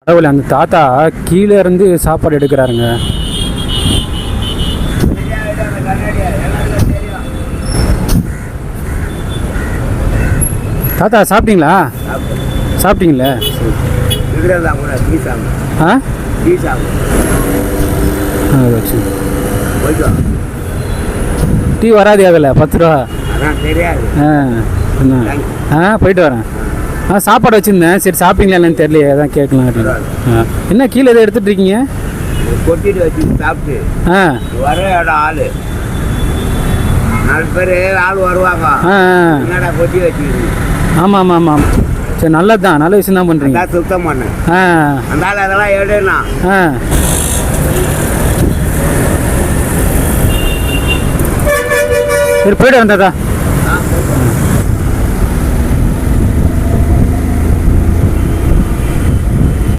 கடவுளே, அந்த தாத்தா கீழே இருந்து சாப்பாடு எடுக்கிறாருங்க. தாத்தா சாப்பிட்டீங்களா? சாப்பிட்டீங்களே. ஆ டீ வராது அதில் 10 ரூபா. போயிட்டு வரேன். சாப்பாடு வச்சுருந்தேன். சரி சாப்பிட்டீங்களா என்னன்னு தெரியலையே, அதான் கேட்கலாம் அப்படின்னு. என்ன கீழே எதை எடுத்துகிட்டு இருக்கீங்க? கொட்டிட்டு வச்சு சாப்பிட்டு வர இடம் ஆள் 4 பேர் ஆள் வருவாங்க. என்னடா கொட்டி வச்சுக்கிது? ஆமாம் ஆமாம் ஆமாம். சரி நல்லது தான், நல்ல விஷயம் தான் பண்ணுறீங்க. சுத்தம் பண்ண அந்த ஆள் அதெல்லாம் எடுனா. சரி போய்ட்டு வரேன் தாத்தா.